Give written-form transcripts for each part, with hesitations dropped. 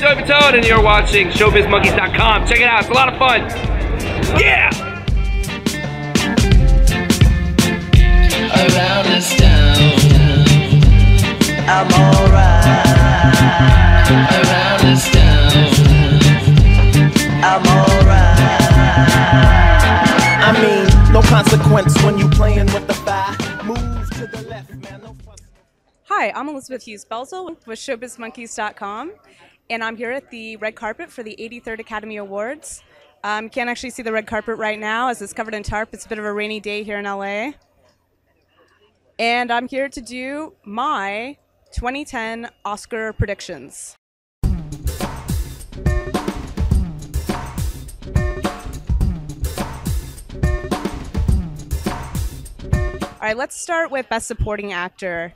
Joey Fatone, and you're watching ShowbizMonkeys.com. Check it out, it's a lot of fun. Yeah! Around this town, I'm alright. Around this town, I'm alright. I mean, no consequence when you playing with the fire. Move to the left, man. No fuss. Hi, I'm Elizabeth Hughes Belzil with ShowbizMonkeys.com, and I'm here at the red carpet for the 83rd Academy Awards. Can't actually see the red carpet right now as it's covered in tarp. It's a bit of a rainy day here in LA. And I'm here to do my 2010 Oscar predictions. All right, let's start with Best Supporting Actor.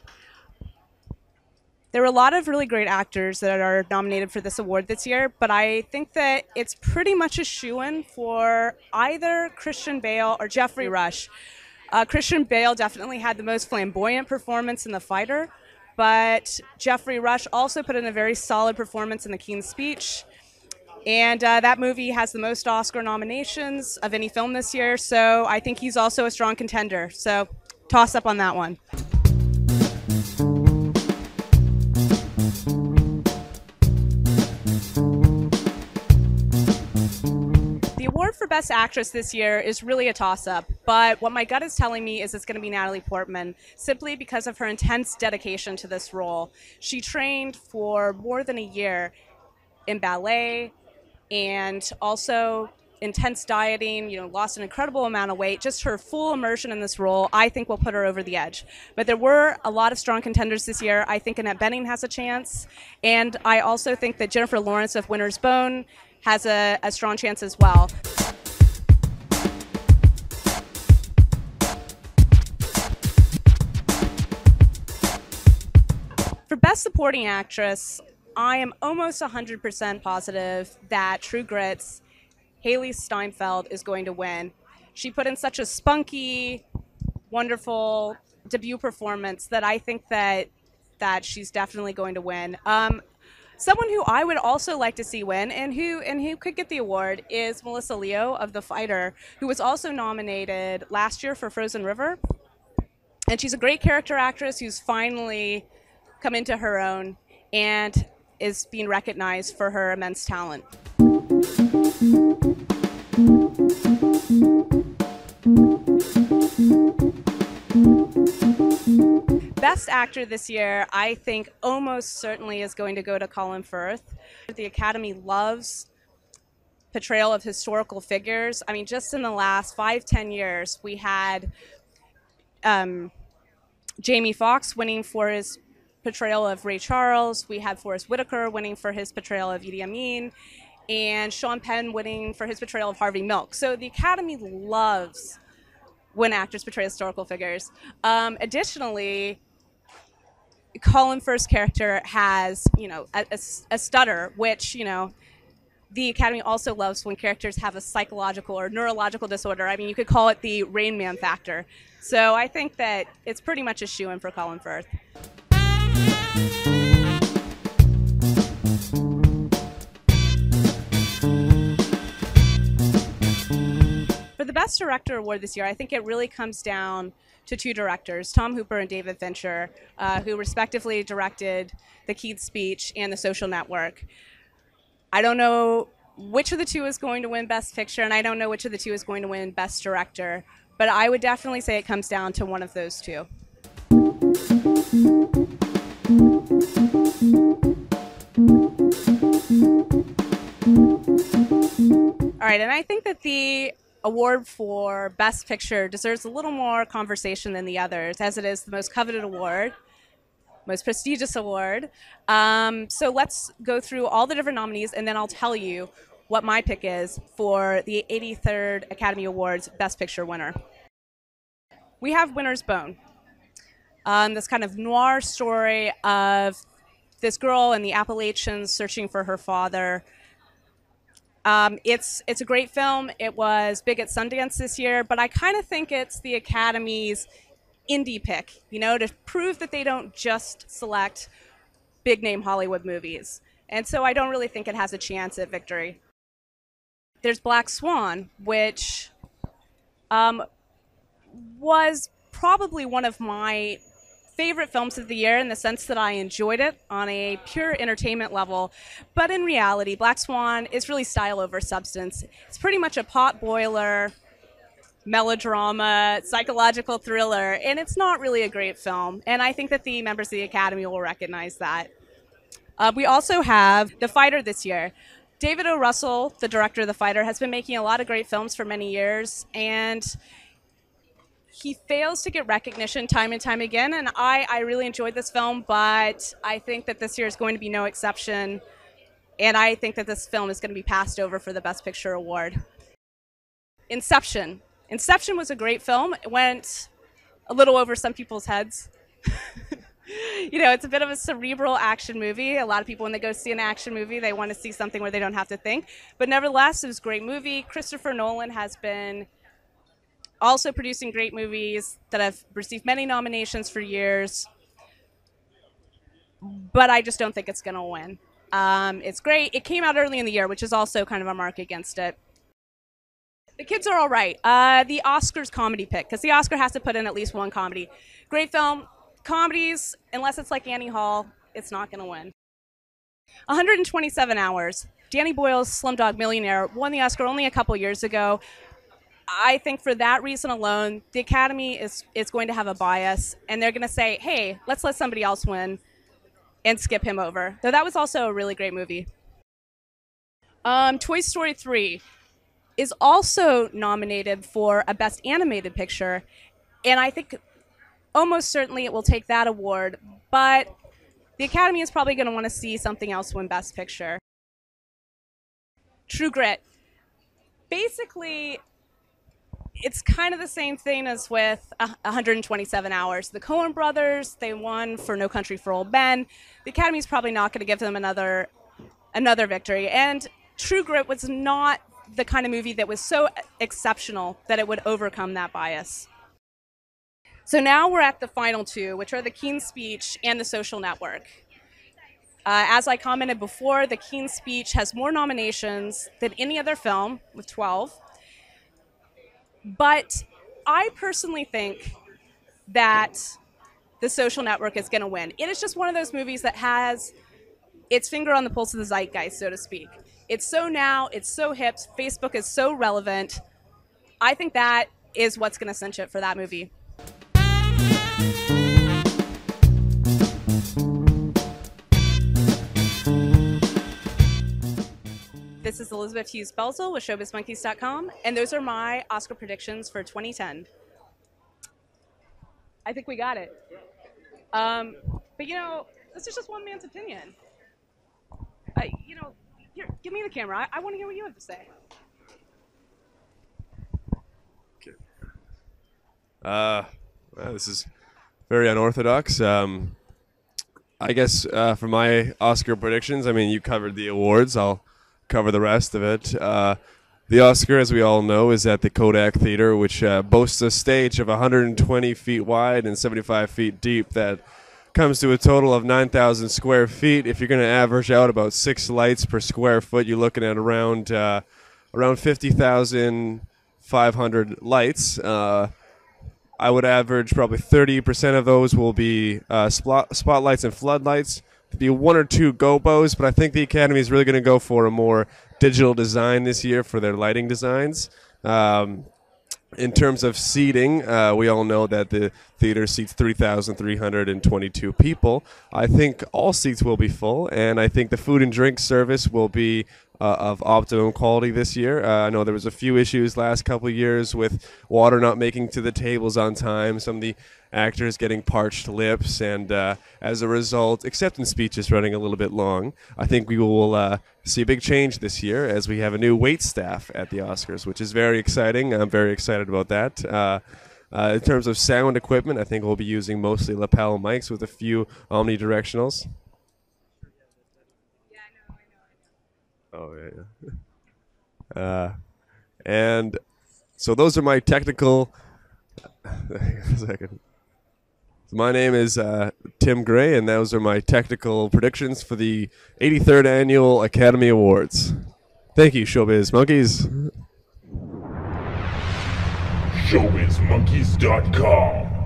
There were a lot of really great actors that are nominated for this award this year, but I think that it's pretty much a shoo-in for either Christian Bale or Jeffrey Rush. Christian Bale definitely had the most flamboyant performance in The Fighter, but Jeffrey Rush also put in a very solid performance in The King's Speech. And that movie has the most Oscar nominations of any film this year, so I think he's also a strong contender. So toss up on that one. The award for Best Actress this year is really a toss-up, but what my gut is telling me is it's going to be Natalie Portman, simply because of her intense dedication to this role. She trained for more than a year in ballet and also intense dieting, lost an incredible amount of weight. Just her full immersion in this role, I think, will put her over the edge. But there were a lot of strong contenders this year. I think Annette Bening has a chance, and I also think that Jennifer Lawrence of Winter's Bone has a strong chance as well. For Best Supporting Actress, I am almost 100% positive that True Grit's Haley Steinfeld is going to win. She put in such a spunky, wonderful debut performance that I think that she's definitely going to win. Someone who I would also like to see win and who could get the award is Melissa Leo of The Fighter, who was also nominated last year for Frozen River. And she's a great character actress who's finally come into her own and is being recognized for her immense talent. Best Actor this year, I think, almost certainly is going to go to Colin Firth. The Academy loves portrayal of historical figures. I mean, just in the last 5-10 years, we had Jamie Foxx winning for his portrayal of Ray Charles. We had Forrest Whitaker winning for his portrayal of Idi Amin, and Sean Penn winning for his portrayal of Harvey Milk. So the Academy loves when actors portray historical figures. Additionally, Colin Firth's character has, a stutter, which, the Academy also loves when characters have a psychological or neurological disorder. I mean, you could call it the Rain Man factor. So I think that it's pretty much a shoo-in for Colin Firth. For the Best Director award this year, I think it really comes down to two directors, Tom Hooper and David Fincher, who respectively directed The King's Speech and The Social Network. I don't know which of the two is going to win Best Picture, and I don't know which of the two is going to win Best Director, but I would definitely say it comes down to one of those two. All right, and I think that the award for Best Picture deserves a little more conversation than the others, as it is the most coveted award, most prestigious award. So let's go through all the different nominees, and then I'll tell you what my pick is for the 83rd Academy Awards Best Picture winner. We have Winter's Bone, this kind of noir story of this girl in the Appalachians searching for her father. It's a great film. It was big at Sundance this year, but I kind of think it's the Academy's indie pick, to prove that they don't just select big-name Hollywood movies. And so I don't really think it has a chance at victory. There's Black Swan, which was probably one of my favorite films of the year in the sense that I enjoyed it on a pure entertainment level. But in reality, Black Swan is really style over substance. It's pretty much a pot boiler, melodrama, psychological thriller, and it's not really a great film. And I think that the members of the Academy will recognize that. We also have The Fighter this year. David O. Russell, the director of The Fighter, has been making a lot of great films for many years, and he fails to get recognition time and time again, and I really enjoyed this film, but I think that this year is going to be no exception, and I think that this film is going to be passed over for the Best Picture award. Inception. Inception was a great film. It went a little over some people's heads. You know, it's a bit of a cerebral action movie. A lot of people, when they go see an action movie, they want to see something where they don't have to think. But nevertheless, it was a great movie. Christopher Nolan has been also producing great movies that have received many nominations for years. But I just don't think it's going to win. It's great. It came out early in the year, which is also kind of a mark against it. The kids are all right. The Oscars comedy pick, because the Oscar has to put in at least one comedy. Great film. Comedies, unless it's like Annie Hall, it's not going to win. 127 Hours. Danny Boyle's Slumdog Millionaire won the Oscar only a couple years ago. I think for that reason alone, the Academy is going to have a bias, and they're going to say, hey, let's let somebody else win and skip him over. Though that was also a really great movie. Toy Story 3 is also nominated for a Best Animated Picture, and I think almost certainly it will take that award, but the Academy is probably going to want to see something else win Best Picture. True Grit. Basically, it's kind of the same thing as with 127 Hours. The Coen brothers, they won for No Country for Old Men. The Academy's probably not going to give them another victory. And True Grit was not the kind of movie that was so exceptional that it would overcome that bias. So now we're at the final two, which are The King's Speech and The Social Network. As I commented before, The King's Speech has more nominations than any other film, with 12. But I personally think that The Social Network is going to win. It is just one of those movies that has its finger on the pulse of the zeitgeist, so to speak. It's so now, it's so hip, Facebook is so relevant. I think that is what's going to cinch it for that movie. This is Elizabeth Hughes Belzil with ShowbizMonkeys.com, and those are my Oscar predictions for 2010. I think we got it. But you know, this is just one man's opinion. Here, give me the camera. I want to hear what you have to say. Okay. Well, this is very unorthodox. I guess for my Oscar predictions, I mean, you covered the awards. I'll cover the rest of it. The Oscar, as we all know, is at the Kodak Theater, which boasts a stage of 120 feet wide and 75 feet deep that comes to a total of 9,000 square feet. If you're going to average out about 6 lights per square foot, you're looking at around 50,500 lights. I would average probably 30% of those will be spotlights and floodlights. There'll be 1 or 2 gobos, but I think the Academy is really going to go for a more digital design this year for their lighting designs. In terms of seating, we all know that the theater seats 3,322 people. I think all seats will be full, and I think the food and drink service will be of optimum quality this year. I know there was a few issues last couple of years with water not making to the tables on time, some of the actors getting parched lips, and as a result, acceptance speeches running a little bit long. I think we will see a big change this year as we have a new wait staff at the Oscars, which is very exciting. I'm very excited about that. In terms of sound equipment, I think we'll be using mostly lapel mics with a few omnidirectionals. Oh, yeah. And so those are my technical... a second. My name is Tim Gray, and those are my technical predictions for the 83rd Annual Academy Awards. Thank you, Showbiz Monkeys. ShowbizMonkeys.com.